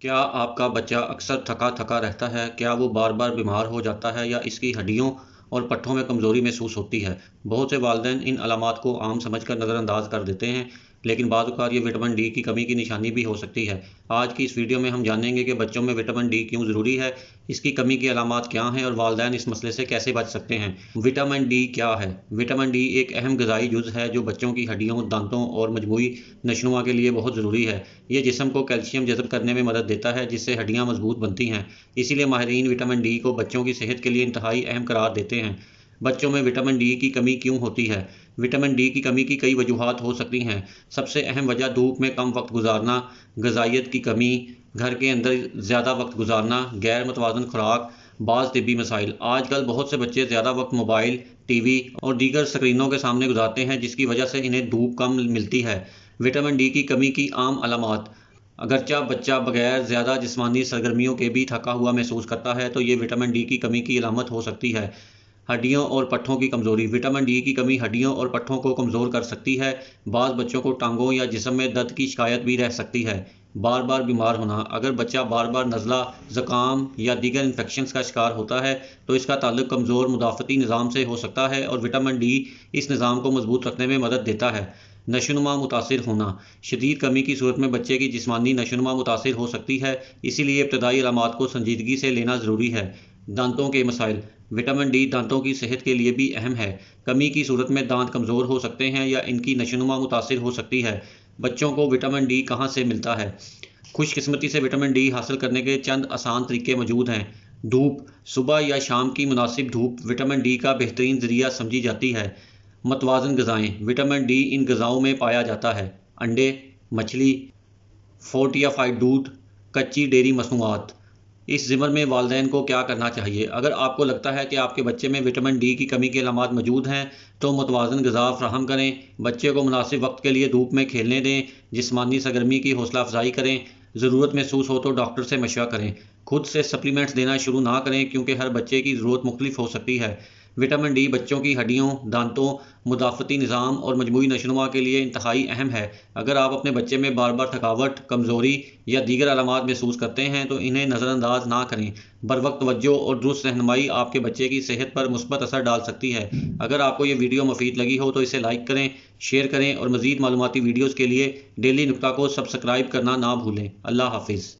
क्या आपका बच्चा अक्सर थका थका रहता है? क्या वो बार बार बीमार हो जाता है या इसकी हड्डियों और पट्टों में कमज़ोरी महसूस होती है? बहुत से वालिदैन इन अलामात को आम समझकर नज़रअंदाज कर देते हैं, लेकिन बाज़ औक़ात ये विटामिन डी की कमी की निशानी भी हो सकती है। आज की इस वीडियो में हम जानेंगे कि बच्चों में विटामिन डी क्यों ज़रूरी है, इसकी कमी की अलामात क्या हैं और वालिदैन इस मसले से कैसे बच सकते हैं। विटामिन डी क्या है? विटामिन डी एक अहम ग़िज़ाई जुज़ है जो बच्चों की हड्डियों, दांतों और मजमूई नशोनुमा के लिए बहुत ज़रूरी है। ये जिस्म को कैल्शियम जज़ब करने में मदद देता है, जिससे हड्डियां मजबूत बनती हैं। इसीलिए माहिरीन विटामिन डी को बच्चों की सेहत के लिए इंतहाई अहम करार देते हैं। बच्चों में विटामिन डी की कमी क्यों होती है? विटामिन डी की कमी की कई वजूहात हो सकती हैं। सबसे अहम वजह धूप में कम वक्त गुजारना, ग़िज़ाइयत की कमी, घर के अंदर ज़्यादा वक्त गुजारना, गैर मतवाज़न खुराक, बाज़ तिब्बी मसाइल। आजकल बहुत से बच्चे ज़्यादा वक्त मोबाइल, टीवी और दीगर स्क्रीनों के सामने गुजारते हैं, जिसकी वजह से इन्हें धूप कम मिलती है। विटामिन डी की कमी की आम अलामात। अगरचा बच्चा बगैर ज़्यादा जिस्मानी सरगर्मियों के भी थका हुआ महसूस करता है, तो ये विटामिन डी की कमी की अलामत हो सकती है। हड्डियों और पट्ठों की कमज़ोरी। विटामिन डी की कमी हड्डियों और पट्ठों को कमज़ोर कर सकती है। बाज़ बच्चों को टांगों या जिस्म में दर्द की शिकायत भी रह सकती है। बार बार बीमार होना। अगर बच्चा बार बार नज़ला, ज़ुकाम या दीगर इन्फेक्शंस का शिकार होता है, तो इसका ताल्लुक कमज़ोर मुदाफ़ती निज़ाम से हो सकता है और विटामिन डी इस निज़ाम को मजबूत रखने में मदद देता है। नशोनुमा मुतासिर होना। शदीद कमी की सूरत में बच्चे की जिस्मानी नशोनुमा मुतासिर हो सकती है, इसीलिए इब्तदाई अलामात को संजीदगी से लेना ज़रूरी है। दांतों के मसाइल। विटामिन डी दांतों की सेहत के लिए भी अहम है। कमी की सूरत में दांत कमज़ोर हो सकते हैं या इनकी नशोनुमा मुतासिर हो सकती है। बच्चों को विटामिन डी कहाँ से मिलता है? खुशकिस्मती से विटामिन डी हासिल करने के चंद आसान तरीके मौजूद हैं। धूप। सुबह या शाम की मुनासिब धूप विटामिन डी का बेहतरीन ज़रिया समझी जाती है। मतवाज़न ग़िज़ाएँ। विटामिन डी इन ग़िज़ाओं में पाया जाता है। अंडे, मछली, फोर्टिफाइड दूध, कच्ची डेयरी मसनूआत। इस ज़िम्न में वालिदैन को क्या करना चाहिए? अगर आपको लगता है कि आपके बच्चे में विटामिन डी की कमी की अलामात मौजूद हैं, तो मुतवाज़न ग़िज़ा फ़राहम करें। बच्चे को मुनासिब वक्त के लिए धूप में खेलने दें। जिस्मानी सरगर्मी की हौसला अफजाई करें। ज़रूरत महसूस हो तो डॉक्टर से मशवरा करें। खुद से सप्लीमेंट्स देना शुरू ना करें, क्योंकि हर बच्चे की ज़रूरत मुख्तलिफ हो सकती है। विटामिन डी बच्चों की हड्डियों, दांतों, मुदाफ़ती निज़ाम और मजमूई नशोनुमा के लिए इंतहाई अहम है। अगर आप अपने बच्चे में बार बार थकावट, कमज़ोरी या दीगर अलामात महसूस करते हैं, तो इन्हें नज़रअंदाज ना करें। बरवक्त तवज्जो और दुरुस्त रहनुमाई आपके बच्चे की सेहत पर मुस्बत असर डाल सकती है। अगर आपको ये वीडियो मुफीद लगी हो तो इसे लाइक करें, शेयर करें और मज़ीद मालूमाती वीडियोज़ के लिए डेली नुक्ता को सब्सक्राइब करना ना भूलें। अल्लाह हाफिज़।